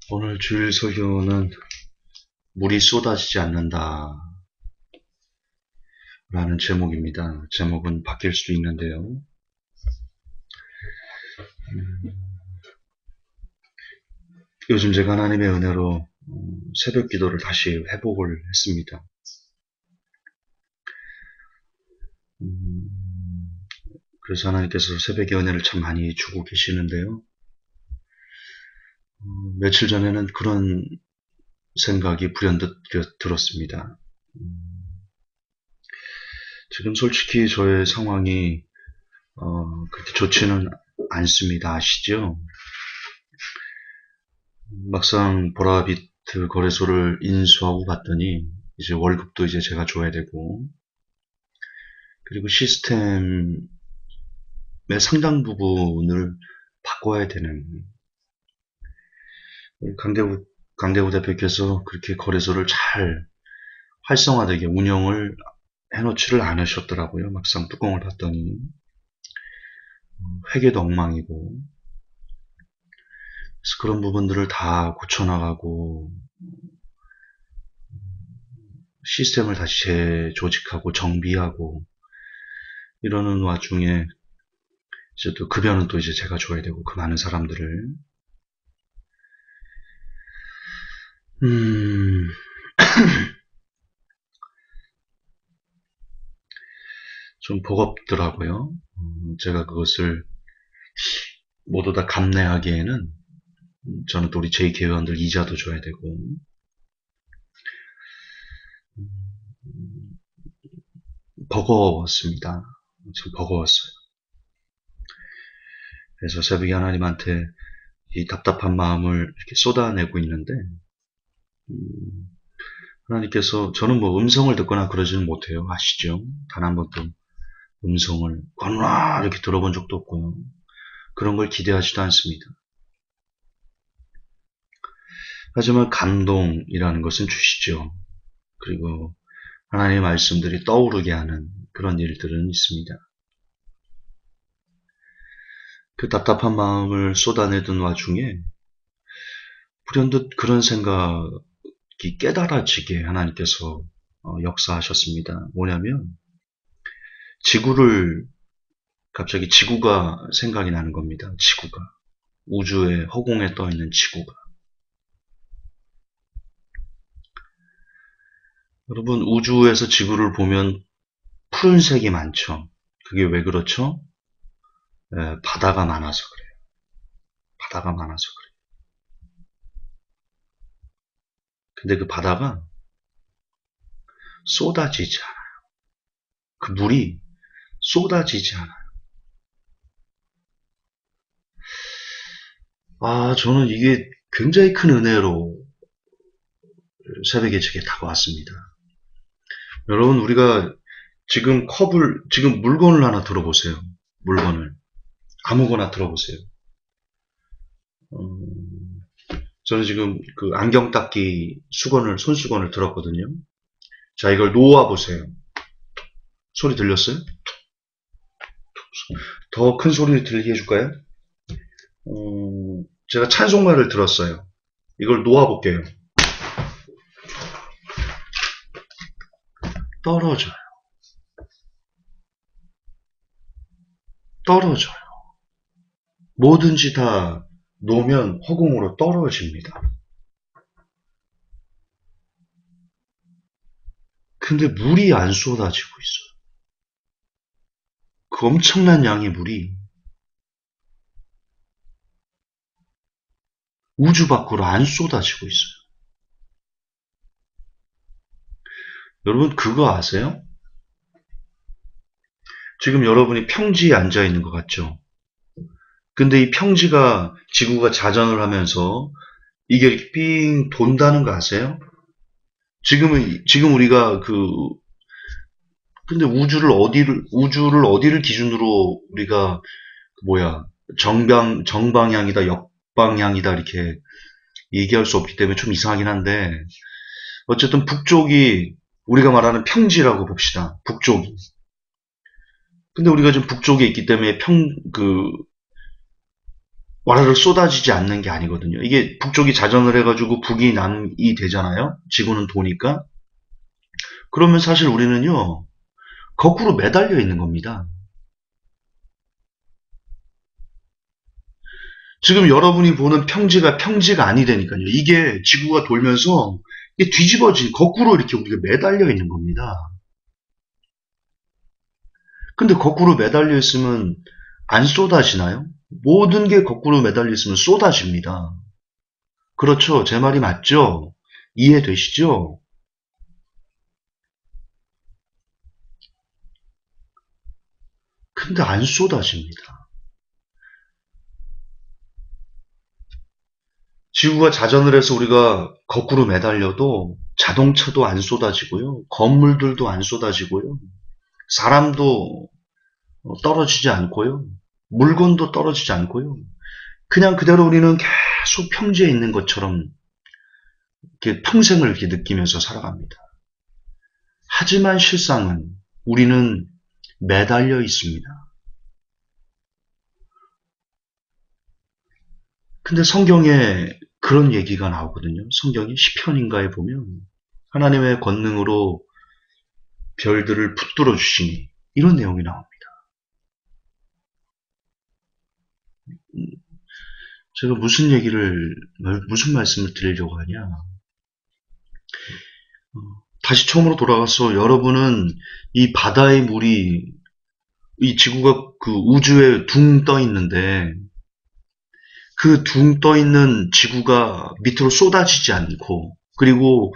오늘 주일 설교는 물이 쏟아지지 않는다 라는 제목입니다. 제목은 바뀔 수도 있는데요. 요즘 제가 하나님의 은혜로 새벽 기도를 다시 회복을 했습니다. 그래서 하나님께서 새벽의 은혜를 참 많이 주고 계시는데요. 며칠 전에는 그런 생각이 불현듯 들었습니다. 지금 솔직히 저의 상황이 그렇게 좋지는 않습니다. 아시죠? 막상 보라비트 거래소를 인수하고 봤더니 이제 월급도 이제 제가 줘야 되고, 그리고 시스템의 상당 부분을 바꿔야 되는, 강대우 대표께서 그렇게 거래소를 잘 활성화되게 운영을 해놓지를 않으셨더라고요. 막상 뚜껑을 봤더니 회계도 엉망이고, 그래서 그런 부분들을 다 고쳐나가고 시스템을 다시 재조직하고 정비하고 이러는 와중에 이제 또 급여는 또 이제 제가 줘야 되고, 그 많은 사람들을 좀 버겁더라고요. 제가 그것을 모두 다 감내하기에는 저는 또 우리 제2교회원들 이자도 줘야 되고, 버거웠습니다. 참 버거웠어요. 그래서 새벽에 하나님한테 이 답답한 마음을 이렇게 쏟아내고 있는데, 하나님께서, 저는 뭐 음성을 듣거나 그러지는 못해요. 아시죠? 단 한 번도 음성을 거누라 이렇게 들어본 적도 없고요. 그런 걸 기대하지도 않습니다. 하지만 감동이라는 것은 주시죠. 그리고 하나님의 말씀들이 떠오르게 하는 그런 일들은 있습니다. 그 답답한 마음을 쏟아내던 와중에 불현듯 그런 생각이 깨달아지게 하나님께서 역사하셨습니다. 뭐냐면 갑자기 지구가 생각이 나는 겁니다. 지구가. 우주의 허공에 떠있는 지구가. 여러분, 우주에서 지구를 보면 푸른색이 많죠. 그게 왜 그렇죠? 바다가 많아서 그래요. 바다가 많아서 그래요. 근데 그 바다가 쏟아지지 않아요. 그 물이 쏟아지지 않아요. 저는 이게 굉장히 큰 은혜로 새벽에 제게 다가왔습니다. 여러분, 우리가 지금 물건을 하나 들어보세요. 물건을. 아무거나 들어보세요. 저는 지금 그 안경 닦기 손수건을 들었거든요. 자, 이걸 놓아보세요. 소리 들렸어요? 더 큰 소리를 들리게 해줄까요? 제가 찬송가를 들었어요. 이걸 놓아볼게요. 떨어져요. 떨어져요. 뭐든지 다 놓으면 허공으로 떨어집니다. 근데 물이 안 쏟아지고 있어요. 그 엄청난 양의 물이 우주 밖으로 안 쏟아지고 있어요. 여러분, 그거 아세요? 지금 여러분이 평지에 앉아 있는 것 같죠? 근데 이 평지가, 지구가 자전을 하면서 이게 이렇게 삥 돈다는 거 아세요? 지금 우리가 근데 우주를 어디를 기준으로 우리가, 정방향이다, 역방향이다, 이렇게 얘기할 수 없기 때문에 좀 이상하긴 한데, 어쨌든 북쪽이 우리가 말하는 평지라고 봅시다. 북쪽이. 근데 우리가 지금 북쪽에 있기 때문에 와르르 쏟아지지 않는 게 아니거든요. 이게 북쪽이 자전을 해가지고 북이 남이 되잖아요. 지구는 도니까. 그러면 사실 우리는요, 거꾸로 매달려 있는 겁니다. 지금 여러분이 보는 평지가 평지가 아니되니까요. 이게 지구가 돌면서 이게 뒤집어진, 거꾸로 이렇게 우리가 매달려 있는 겁니다. 근데 거꾸로 매달려 있으면 안 쏟아지나요? 모든 게 거꾸로 매달려 있으면 쏟아집니다. 그렇죠. 제 말이 맞죠? 이해되시죠? 근데 안 쏟아집니다. 지구가 자전을 해서 우리가 거꾸로 매달려도 자동차도 안 쏟아지고요. 건물들도 안 쏟아지고요. 사람도 떨어지지 않고요. 물건도 떨어지지 않고요. 그냥 그대로 우리는 계속 평지에 있는 것처럼 이렇게 평생을 이렇게 느끼면서 살아갑니다. 하지만 실상은 우리는 매달려 있습니다. 근데 성경에 그런 얘기가 나오거든요. 성경의 시편인가에 보면 하나님의 권능으로 별들을 붙들어 주시니 이런 내용이 나옵니다. 제가 무슨 말씀을 드리려고 하냐. 다시 처음으로 돌아가서 여러분은 이 바다의 물이 이 지구가 그 우주에 둥 떠 있는데 그 둥 떠 있는 지구가 밑으로 쏟아지지 않고 그리고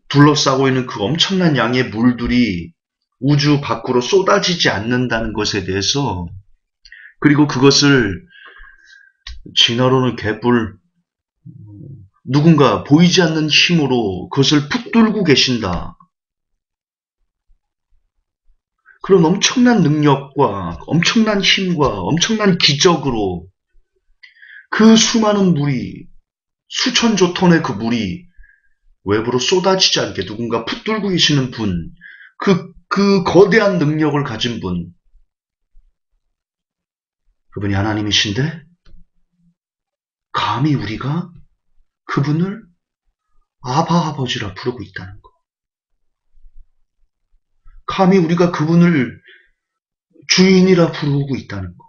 둘러싸고 있는 그 엄청난 양의 물들이 우주 밖으로 쏟아지지 않는다는 것에 대해서 그리고 그것을 진화론의 개뿔 누군가 보이지 않는 힘으로 그것을 붙들고 계신다. 그런 엄청난 능력과 엄청난 힘과 엄청난 기적으로 그 수많은 물이 수천조 톤의 그 물이 외부로 쏟아지지 않게 누군가 붙들고 계시는 분, 그 거대한 능력을 가진 분, 그분이 하나님이신데 감히 우리가 그분을 아바 아버지라 부르고 있다는 것. 감히 우리가 그분을 주인이라 부르고 있다는 것.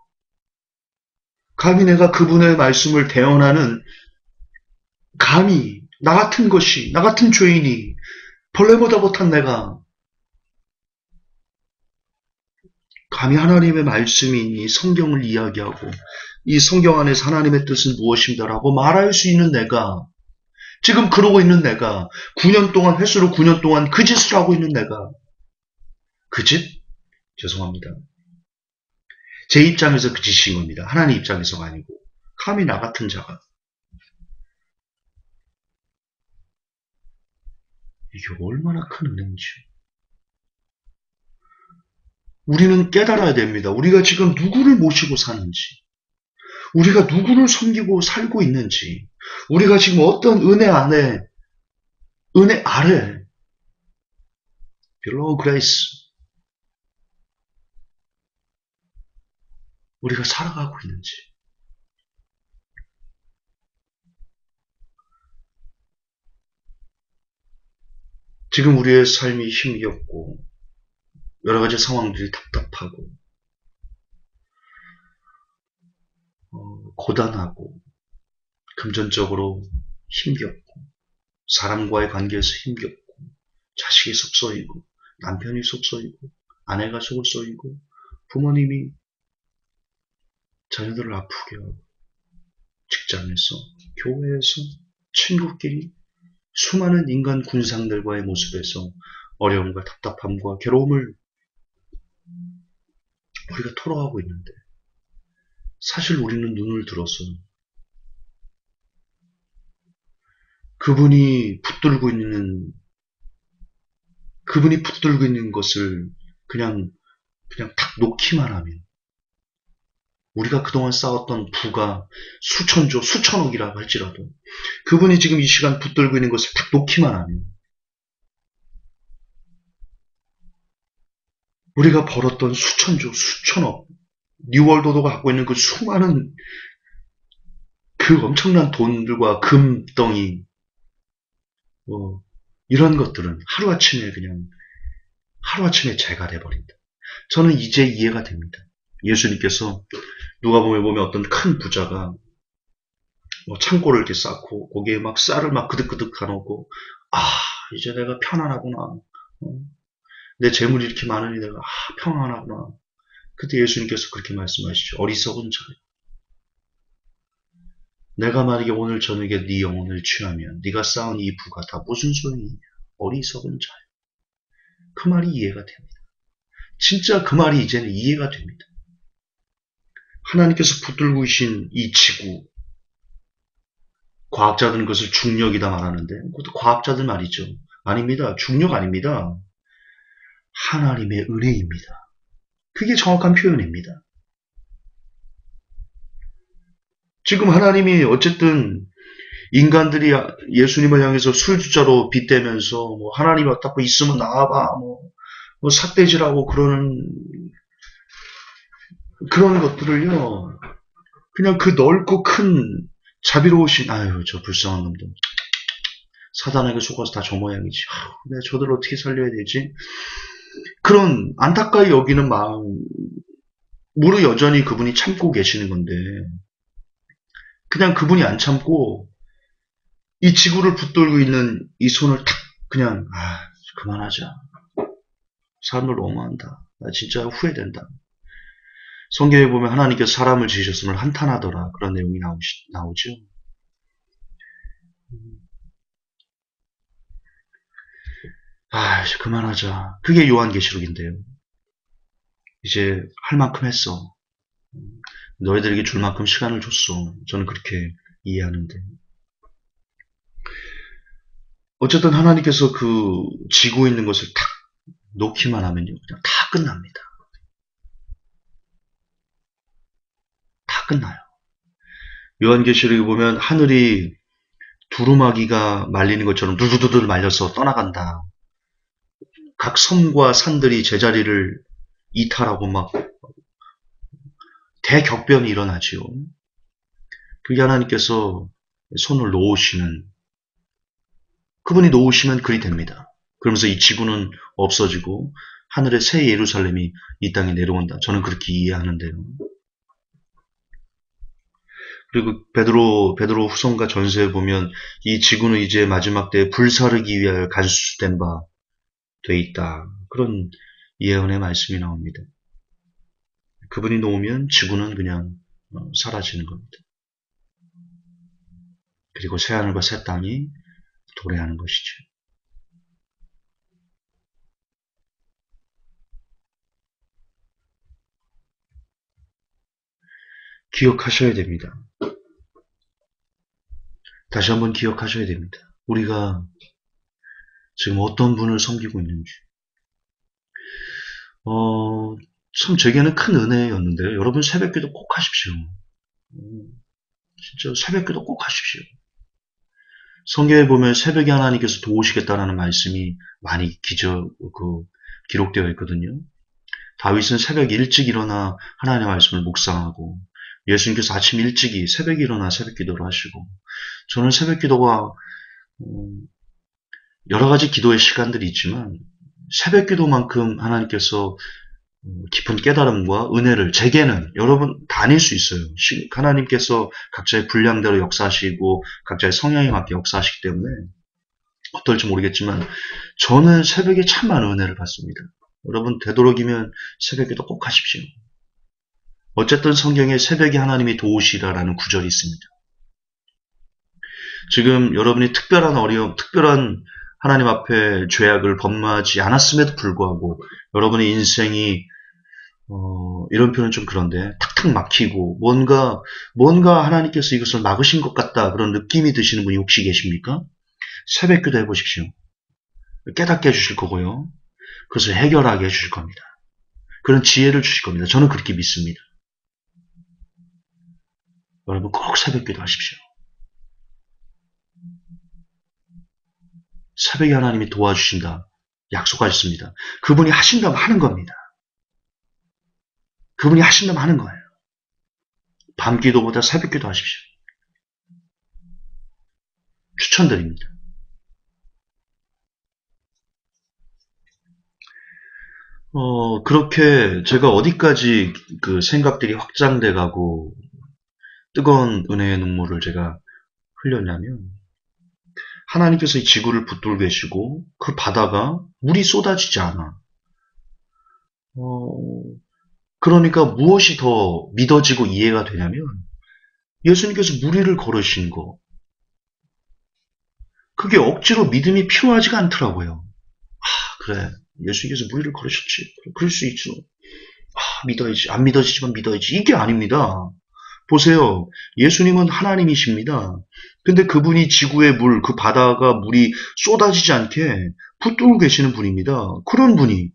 감히 내가 그분의 말씀을 대언하는 감히 나 같은 것이 나 같은 죄인이 벌레보다 못한 내가 감히 하나님의 말씀이 이 성경을 이야기하고 이 성경 안에서 하나님의 뜻은 무엇인가라고 말할 수 있는 내가 지금 그러고 있는 내가 9년 동안 횟수로 9년 동안 그 짓을 하고 있는 내가 그 짓? 죄송합니다. 제 입장에서 그 짓인 겁니다. 하나님 입장에서가 아니고 감히 나 같은 자가 이게 얼마나 큰 은혜인지 우리는 깨달아야 됩니다. 우리가 지금 누구를 모시고 사는지 우리가 누구를 섬기고 살고 있는지 우리가 지금 어떤 은혜 아래 below grace 우리가 살아가고 있는지 지금 우리의 삶이 힘겹고 여러 가지 상황들이 답답하고 고단하고 금전적으로 힘겹고 사람과의 관계에서 힘겹고 자식이 속썩이고 남편이 속썩이고 아내가 속을 썩이고 부모님이 자녀들을 아프게 하고 직장에서 교회에서 친구끼리 수많은 인간 군상들과의 모습에서 어려움과 답답함과 괴로움을 우리가 토로하고 있는데 사실 우리는 눈을 들어서 그분이 붙들고 있는 것을 그냥 탁 놓기만 하면 우리가 그동안 쌓았던 부가 수천조, 수천억이라고 할지라도 그분이 지금 이 시간 붙들고 있는 것을 탁 놓기만 하면 우리가 벌었던 수천조, 수천억, 뉴월도도가 갖고 있는 그 수많은 그 엄청난 돈들과 금덩이, 뭐, 이런 것들은 하루아침에 재가 돼버린다. 저는 이제 이해가 됩니다. 예수님께서 누가복음에 보면 어떤 큰 부자가 뭐 창고를 이렇게 쌓고 거기에 막 쌀을 막 그득그득 가놓고, 이제 내가 편안하구나. 내 재물이 이렇게 많으니 내가 평안하구나. 그때 예수님께서 그렇게 말씀하시죠. 어리석은 자여, 내가 만약에 오늘 저녁에 네 영혼을 취하면 네가 쌓은 이 부가 다 무슨 소용이냐. 어리석은 자여. 그 말이 이해가 됩니다. 진짜 그 말이 이제는 이해가 됩니다. 하나님께서 붙들고 계신 이 지구, 과학자들은 그것을 중력이다 말하는데 그것도 과학자들 말이죠. 아닙니다. 중력 아닙니다. 하나님의 은혜입니다. 그게 정확한 표현입니다. 지금 하나님이 어쨌든 인간들이 예수님을 향해서 술주자로 빗대면서 뭐 하나님 어떻게 있으면 나와봐 뭐 삿대질하고 그런 것들을요, 그냥 그 넓고 큰 자비로우신, 저 불쌍한 놈들, 사단에게 속아서 다 저 모양이지. 내가 저들 어떻게 살려야 되지? 그런 안타까이 여기는 마음으로 여전히 그분이 참고 계시는 건데, 그냥 그분이 안 참고 이 지구를 붙들고 있는 이 손을 탁 그냥 그만하자. 사람들 너무한다. 나 진짜 후회된다. 성경에 보면 하나님께서 사람을 지으셨음을 한탄하더라. 그런 내용이 나오죠. 그만하자. 그게 요한계시록인데요. 이제 할 만큼 했어. 너희들에게 줄 만큼 시간을 줬어. 저는 그렇게 이해하는데. 어쨌든 하나님께서 그 지구에 있는 것을 탁 놓기만 하면요. 그냥 다 끝납니다. 다 끝나요. 요한계시록에 보면 하늘이 두루마기가 말리는 것처럼 두두두두 말려서 떠나간다. 각 섬과 산들이 제자리를 이탈하고 막 대격변이 일어나지요. 그게 하나님께서 손을 놓으시는, 그분이 놓으시면 그리 됩니다. 그러면서 이 지구는 없어지고 하늘의 새 예루살렘이 이 땅에 내려온다. 저는 그렇게 이해하는데요. 그리고 베드로 후서과 전서에 보면 이 지구는 이제 마지막 때에 불사르기 위하여 간수된 바 돼 있다. 그런 예언의 말씀이 나옵니다. 그분이 놓으면 지구는 그냥 사라지는 겁니다. 그리고 새하늘과 새 땅이 도래하는 것이죠. 기억하셔야 됩니다. 다시 한번 기억하셔야 됩니다. 우리가 지금 어떤 분을 섬기고 있는지. 참 제게는 큰 은혜였는데요. 여러분 새벽기도 꼭 하십시오. 진짜 새벽기도 꼭 하십시오. 성경에 보면 새벽에 하나님께서 도우시겠다라는 말씀이 많이 기록되어 있거든요. 다윗은 새벽 일찍 일어나 하나님의 말씀을 묵상하고, 예수님께서 아침 일찍이 새벽에 일어나 새벽기도를 하시고, 저는 새벽기도가 여러 가지 기도의 시간들이 있지만 새벽기도만큼 하나님께서 깊은 깨달음과 은혜를, 제게는 여러분 다 아닐 수 있어요. 하나님께서 각자의 분량대로 역사하시고 각자의 성향에 맞게 역사하시기 때문에 어떨지 모르겠지만 저는 새벽에 참 많은 은혜를 받습니다. 여러분 되도록이면 새벽기도 꼭 하십시오. 어쨌든 성경에 새벽에 하나님이 도우시라라는 구절이 있습니다. 지금 여러분이 특별한 하나님 앞에 죄악을 범하지 않았음에도 불구하고 여러분의 인생이 이런 표현은 좀 그런데 탁탁 막히고 뭔가 하나님께서 이것을 막으신 것 같다 그런 느낌이 드시는 분이 혹시 계십니까? 새벽기도 해보십시오. 깨닫게 해주실 거고요. 그것을 해결하게 해주실 겁니다. 그런 지혜를 주실 겁니다. 저는 그렇게 믿습니다. 여러분 꼭 새벽기도 하십시오. 새벽에 하나님이 도와주신다. 약속하셨습니다. 그분이 하신다면 하는 겁니다. 그분이 하신다면 하는 거예요. 밤기도보다 새벽기도 하십시오. 추천드립니다. 그렇게 제가 어디까지 그 생각들이 확장돼 가고 뜨거운 은혜의 눈물을 제가 흘렸냐면, 하나님께서 이 지구를 붙들고 계시고 그 바다가 물이 쏟아지지 않아. 어, 그러니까 무엇이 더 믿어지고 이해가 되냐면, 예수님께서 무리를 걸으신 거, 그게 억지로 믿음이 필요하지가 않더라고요. 그래, 예수님께서 무리를 걸으셨지. 그럴 수 있죠. 믿어야지. 안 믿어지지만 믿어야지. 이게 아닙니다. 보세요. 예수님은 하나님이십니다. 근데 그분이 지구의 물, 그 바다가 물이 쏟아지지 않게 붙들고 계시는 분입니다. 그런 분이.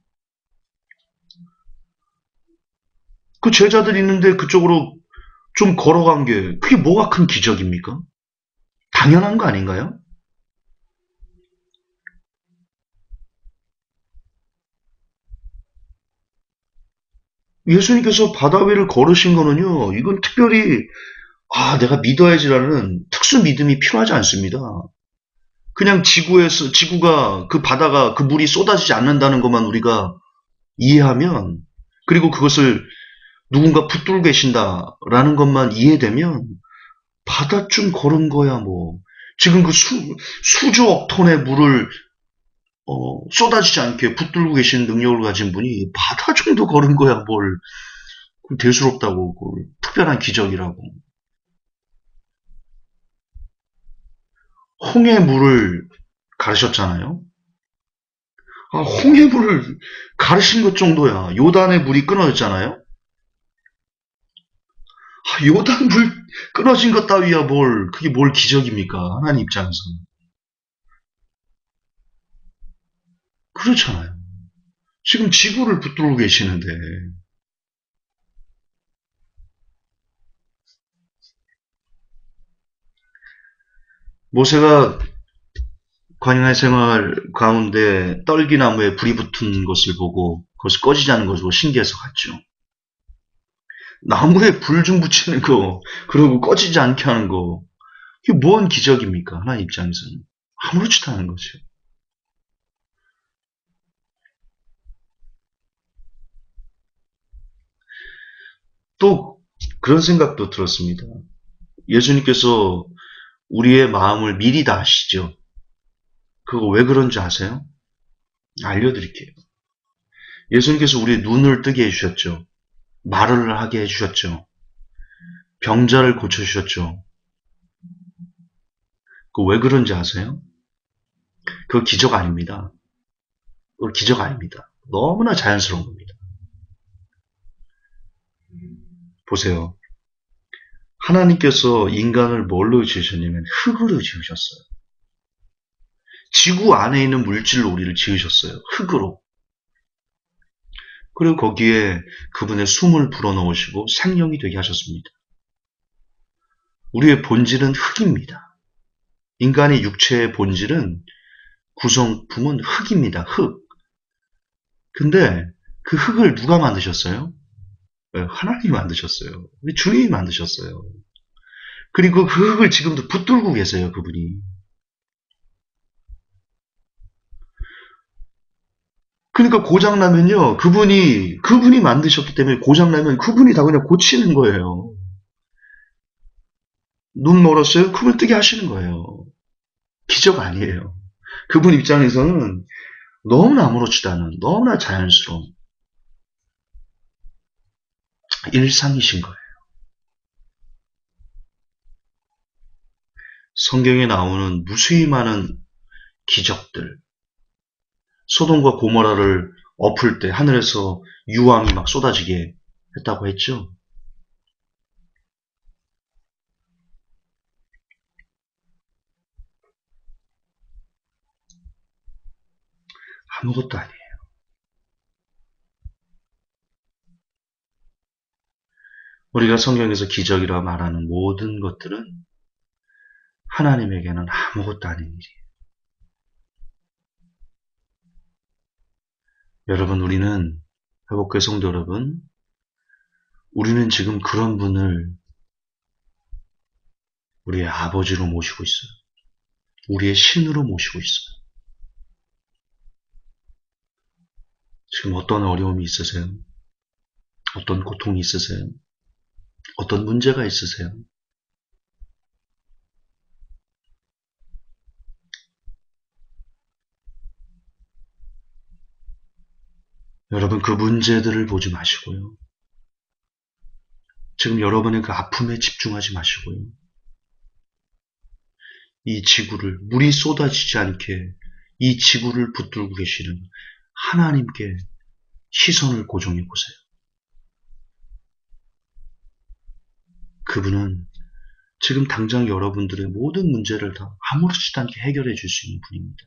그 제자들이 있는데 그쪽으로 좀 걸어간 게, 그게 뭐가 큰 기적입니까? 당연한 거 아닌가요? 예수님께서 바다 위를 걸으신 거는요, 이건 특별히, 내가 믿어야지라는 특수 믿음이 필요하지 않습니다. 그냥 지구가, 그 바다가, 그 물이 쏟아지지 않는다는 것만 우리가 이해하면, 그리고 그것을 누군가 붙들고 계신다라는 것만 이해되면, 바다쯤 걸은 거야, 뭐. 지금 그 수조억 톤의 물을, 쏟아지지 않게 붙들고 계신 능력을 가진 분이 바다 정도 걸은 거야, 뭘. 대수롭다고, 특별한 기적이라고. 홍해 물을 가르셨잖아요. 홍해 물을 가르신 것 정도야. 요단의 물이 끊어졌잖아요. 요단 물 끊어진 것 따위야 그게 뭘 기적입니까? 하나님 입장에서는. 그렇잖아요. 지금 지구를 붙들고 계시는데, 모세가 광야 생활 가운데 떨기나무에 불이 붙은 것을 보고 그것이 꺼지지 않는 것을 보고 신기해서 갔죠. 나무에 불 좀 붙이는 거, 그리고 꺼지지 않게 하는 거, 이게 뭔 기적입니까? 하나님 입장에서는. 아무렇지도 않은 거죠. 또 그런 생각도 들었습니다. 예수님께서 우리의 마음을 미리 다 아시죠? 그거 왜 그런지 아세요? 알려드릴게요. 예수님께서 우리의 눈을 뜨게 해주셨죠. 말을 하게 해주셨죠. 병자를 고쳐주셨죠. 그 왜 그런지 아세요? 그거 기적 아닙니다. 그거 기적 아닙니다. 너무나 자연스러운 겁니다. 보세요. 하나님께서 인간을 뭘로 지으셨냐면 흙으로 지으셨어요. 지구 안에 있는 물질로 우리를 지으셨어요. 흙으로. 그리고 거기에 그분의 숨을 불어넣으시고 생명이 되게 하셨습니다. 우리의 본질은 흙입니다. 인간의 육체의 본질은 구성품은 흙입니다. 흙. 근데 그 흙을 누가 만드셨어요? 하나님이 만드셨어요. 우리 주님이 만드셨어요. 그리고 그 흙을 지금도 붙들고 계세요, 그분이. 그러니까 고장나면요, 그분이 만드셨기 때문에 고장나면 그분이 다 그냥 고치는 거예요. 눈 멀었어요? 그분 뜨게 하시는 거예요. 기적 아니에요. 그분 입장에서는 너무나 아무렇지도 않은, 너무나 자연스러운 일상이신 거예요. 성경에 나오는 무수히 많은 기적들, 소돔과 고모라를 엎을 때 하늘에서 유황이 막 쏟아지게 했다고 했죠. 아무것도 아니에요. 우리가 성경에서 기적이라 말하는 모든 것들은 하나님에게는 아무것도 아닌 일이에요. 여러분, 회복교회 성도 여러분, 우리는 지금 그런 분을 우리의 아버지로 모시고 있어요. 우리의 신으로 모시고 있어요. 지금 어떤 어려움이 있으세요? 어떤 고통이 있으세요? 어떤 문제가 있으세요? 여러분, 그 문제들을 보지 마시고요. 지금 여러분의 그 아픔에 집중하지 마시고요. 이 지구를, 물이 쏟아지지 않게 이 지구를 붙들고 계시는 하나님께 시선을 고정해 보세요. 그분은 지금 당장 여러분들의 모든 문제를 다 아무렇지도 않게 해결해 줄 수 있는 분입니다.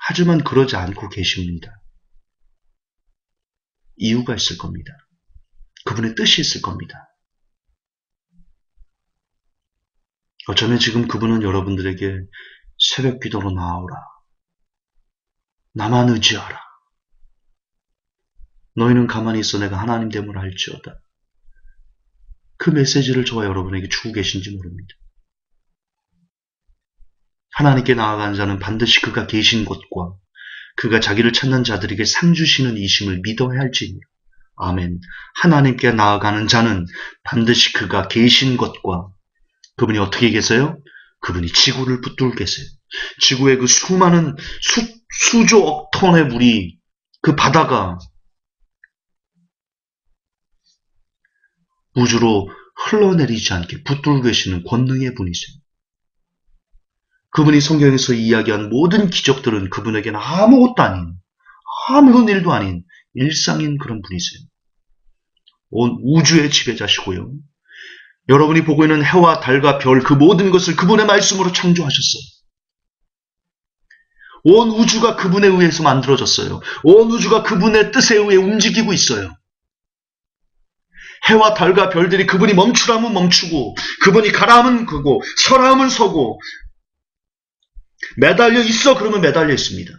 하지만 그러지 않고 계십니다. 이유가 있을 겁니다. 그분의 뜻이 있을 겁니다. 어쩌면 지금 그분은 여러분들에게 새벽 기도로 나아오라. 나만 의지하라. 너희는 가만히 있어 내가 하나님 됨을 알지어다. 그 메시지를 저와 여러분에게 주고 계신지 모릅니다. 하나님께 나아가는 자는 반드시 그가 계신 곳과 그가 자기를 찾는 자들에게 상 주시는 이심을 믿어야 할지니라. 아멘. 하나님께 나아가는 자는 반드시 그가 계신 것과 그분이 어떻게 계세요? 그분이 지구를 붙들고 계세요. 지구의 그 수많은 수조억 톤의 물이 그 바다가 우주로 흘러내리지 않게 붙들고 계시는 권능의 분이세요. 그분이 성경에서 이야기한 모든 기적들은 그분에게는 아무것도 아닌, 아무런 일도 아닌 일상인 그런 분이세요. 온 우주의 지배자시고요. 여러분이 보고 있는 해와 달과 별 그 모든 것을 그분의 말씀으로 창조하셨어요. 온 우주가 그분에 의해서 만들어졌어요. 온 우주가 그분의 뜻에 의해 움직이고 있어요. 해와 달과 별들이 그분이 멈추라면 멈추고 그분이 가라 하면 가고 서라 하면 서고 매달려 있어 그러면 매달려 있습니다.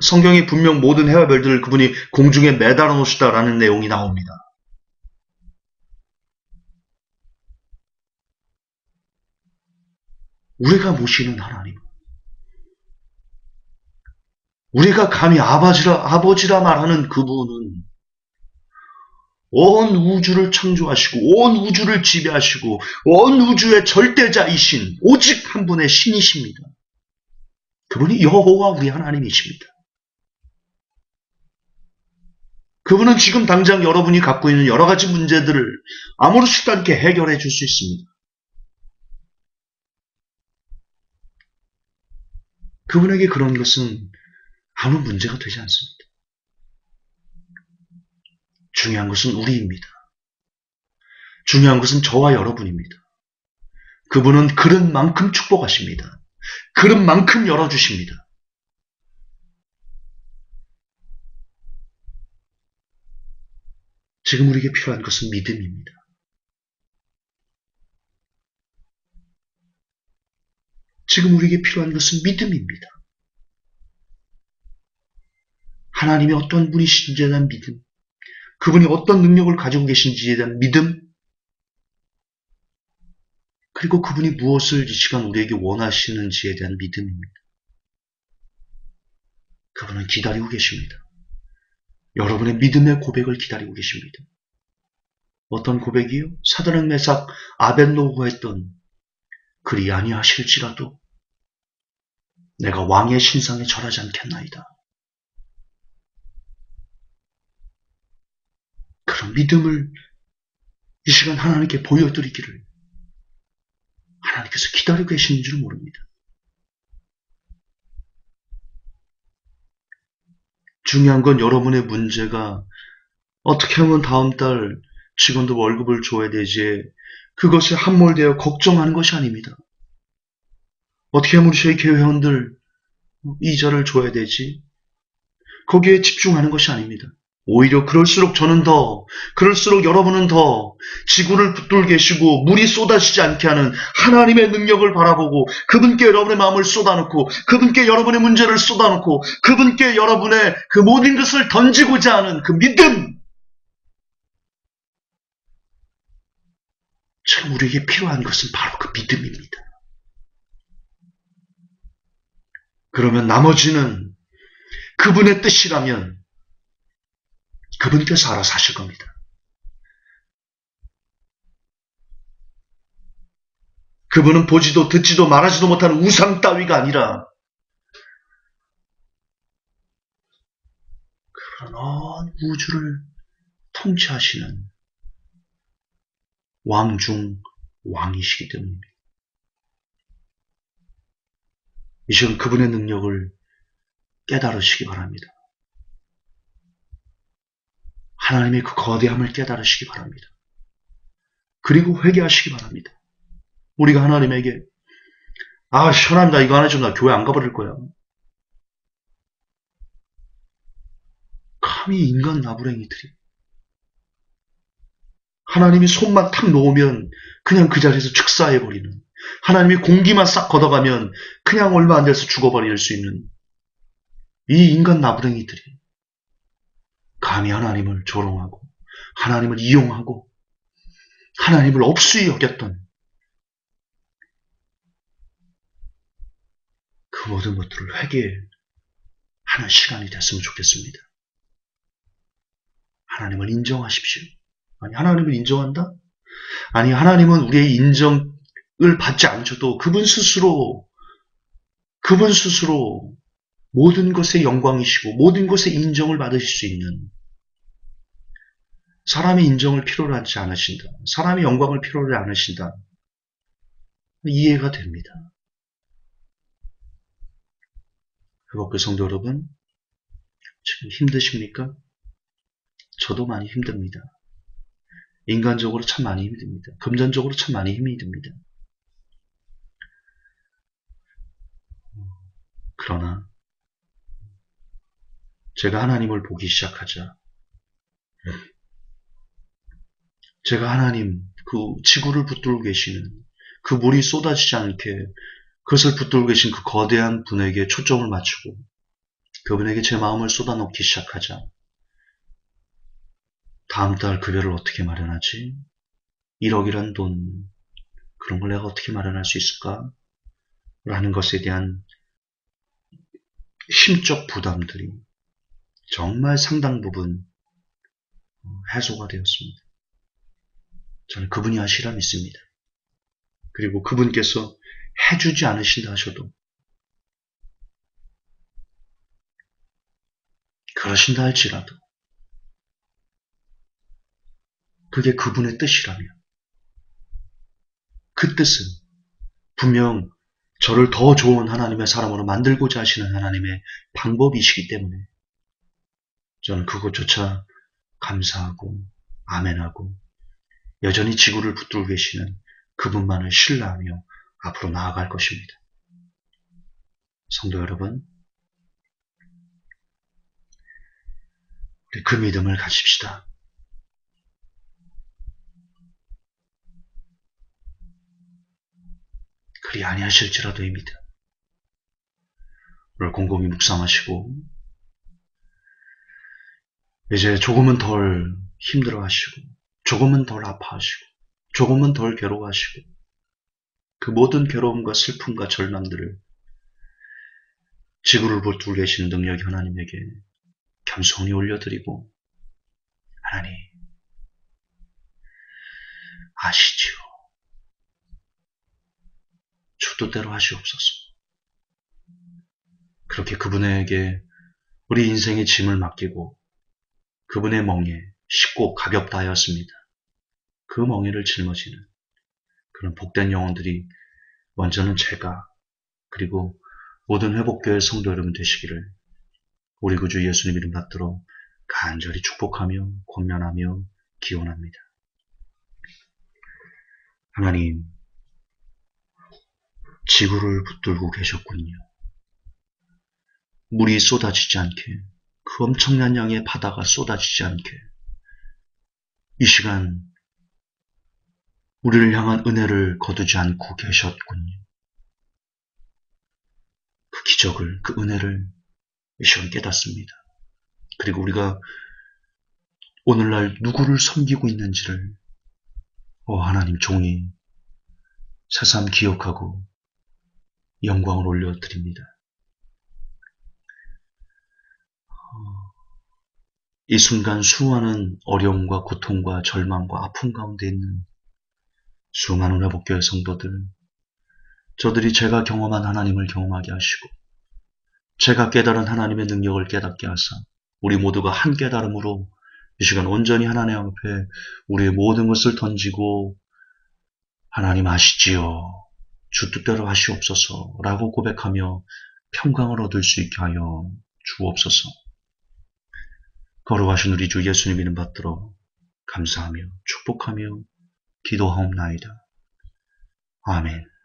성경이 분명 모든 해와 별들을 그분이 공중에 매달아 놓으시다라는 내용이 나옵니다. 우리가 모시는 하나님, 우리가 감히 아버지라 말하는 그분은 온 우주를 창조하시고 온 우주를 지배하시고 온 우주의 절대자이신 오직 한 분의 신이십니다. 그분이 여호와 우리 하나님이십니다. 그분은 지금 당장 여러분이 갖고 있는 여러 가지 문제들을 아무렇지도 않게 해결해 줄 수 있습니다. 그분에게 그런 것은 아무 문제가 되지 않습니다. 중요한 것은 우리입니다. 중요한 것은 저와 여러분입니다. 그분은 그런 만큼 축복하십니다. 그런 만큼 열어주십니다. 지금 우리에게 필요한 것은 믿음입니다. 지금 우리에게 필요한 것은 믿음입니다. 하나님이 어떤 분이신지에 대한 믿음, 그분이 어떤 능력을 가지고 계신지에 대한 믿음, 그리고 그분이 무엇을 이 시간 우리에게 원하시는지에 대한 믿음입니다. 그분은 기다리고 계십니다. 여러분의 믿음의 고백을 기다리고 계십니다. 어떤 고백이요? 사드락 메삭 아벳노고가 했던 그리 아니하실지라도 내가 왕의 신상에 절하지 않겠나이다. 그런 믿음을 이 시간 하나님께 보여드리기를 하나님께서 기다리고 계시는 줄 모릅니다. 중요한 건 여러분의 문제가 어떻게 하면 다음 달 직원도 월급을 줘야 되지 그것이 함몰되어 걱정하는 것이 아닙니다. 어떻게 하면 저희 교회 회원들 이자를 줘야 되지? 거기에 집중하는 것이 아닙니다. 오히려 그럴수록 여러분은 더 지구를 붙들고 계시고 물이 쏟아지지 않게 하는 하나님의 능력을 바라보고 그분께 여러분의 마음을 쏟아놓고 그분께 여러분의 문제를 쏟아놓고 그분께 여러분의 그 모든 것을 던지고자 하는 그 믿음, 지금 우리에게 필요한 것은 바로 그 믿음입니다. 그러면 나머지는 그분의 뜻이라면 그분께서 알아서 하실 겁니다. 그분은 보지도 듣지도 말하지도 못하는 우상 따위가 아니라 그런 온 우주를 통치하시는 왕 중 왕이시기 때문입니다. 이 시간 그분의 능력을 깨달으시기 바랍니다. 하나님의 그 거대함을 깨달으시기 바랍니다. 그리고 회개하시기 바랍니다. 우리가 하나님에게 시원합니다. 이거 안 해주면 나 교회 안 가버릴 거야. 감히 인간 나부랭이들이 하나님이 손만 탁 놓으면 그냥 그 자리에서 축사해버리는, 하나님이 공기만 싹 걷어가면 그냥 얼마 안 돼서 죽어버릴 수 있는 이 인간 나부랭이들이 감히 하나님을 조롱하고 하나님을 이용하고 하나님을 업수히 여겼던 그 모든 것들을 회개하는 시간이 됐으면 좋겠습니다. 하나님을 인정하십시오. 아니, 하나님을 인정한다? 아니, 하나님은 우리의 인정을 받지 않으셔도 그분 스스로 모든 것의 영광이시고 모든 것의 인정을 받으실 수 있는, 사람의 인정을 필요로 하지 않으신다, 사람의 영광을 필요로 하지 않으신다, 이해가 됩니다. 회복교 성도 여러분, 지금 힘드십니까? 저도 많이 힘듭니다. 인간적으로 참 많이 힘듭니다. 금전적으로 참 많이 힘이 듭니다. 그러나 제가 하나님을 보기 시작하자, 제가 하나님, 그 지구를 붙들고 계시는 그 물이 쏟아지지 않게 그것을 붙들고 계신 그 거대한 분에게 초점을 맞추고 그분에게 제 마음을 쏟아놓기 시작하자, 다음 달 급여를 어떻게 마련하지? 1억이란 돈, 그런 걸 내가 어떻게 마련할 수 있을까? 라는 것에 대한 심적 부담들이 정말 상당 부분 해소가 되었습니다. 저는 그분이 하시라 믿습니다. 그리고 그분께서 해주지 않으신다 하셔도, 그러신다 할지라도 그게 그분의 뜻이라면 그 뜻은 분명 저를 더 좋은 하나님의 사람으로 만들고자 하시는 하나님의 방법이시기 때문에 저는 그것조차 감사하고 아멘하고 여전히 지구를 붙들고 계시는 그분만을 신뢰하며 앞으로 나아갈 것입니다. 성도 여러분, 우리 그 믿음을 가집시다. 그리 아니하실지라도입니다. 오늘 곰곰이 묵상하시고 이제 조금은 덜 힘들어하시고 조금은 덜 아파하시고 조금은 덜 괴로워하시고 그 모든 괴로움과 슬픔과 절망들을 지구를 붙들고 계시는 능력이 하나님에게 겸손히 올려드리고, 하나님 아시지요. 주뜻대로 하시옵소서. 그렇게 그분에게 우리 인생의 짐을 맡기고 그분의 멍에 쉽고 가볍다 하였습니다. 그 멍에를 짊어지는 그런 복된 영혼들이 먼저는 제가, 그리고 모든 회복교회 성도 여러분 되시기를 우리 구주 예수님 이름 받들어 간절히 축복하며 권면하며 기원합니다. 하나님, 지구를 붙들고 계셨군요. 물이 쏟아지지 않게, 그 엄청난 양의 바다가 쏟아지지 않게 이 시간 우리를 향한 은혜를 거두지 않고 계셨군요. 그 기적을, 그 은혜를 이 시간 깨닫습니다. 그리고 우리가 오늘날 누구를 섬기고 있는지를 하나님 종이 새삼 기억하고 영광을 올려드립니다. 이 순간 수많은 어려움과 고통과 절망과 아픔 가운데 있는 수많은 회복교회 성도들, 저들이 제가 경험한 하나님을 경험하게 하시고 제가 깨달은 하나님의 능력을 깨닫게 하사 우리 모두가 한 깨달음으로 이 시간 온전히 하나님 앞에 우리의 모든 것을 던지고 하나님 아시지요. 주 뜻대로 하시옵소서 라고 고백하며 평강을 얻을 수 있게 하여 주옵소서. 거룩하신 우리 주 예수님 이름 받들어 감사하며 축복하며 기도하옵나이다. 아멘.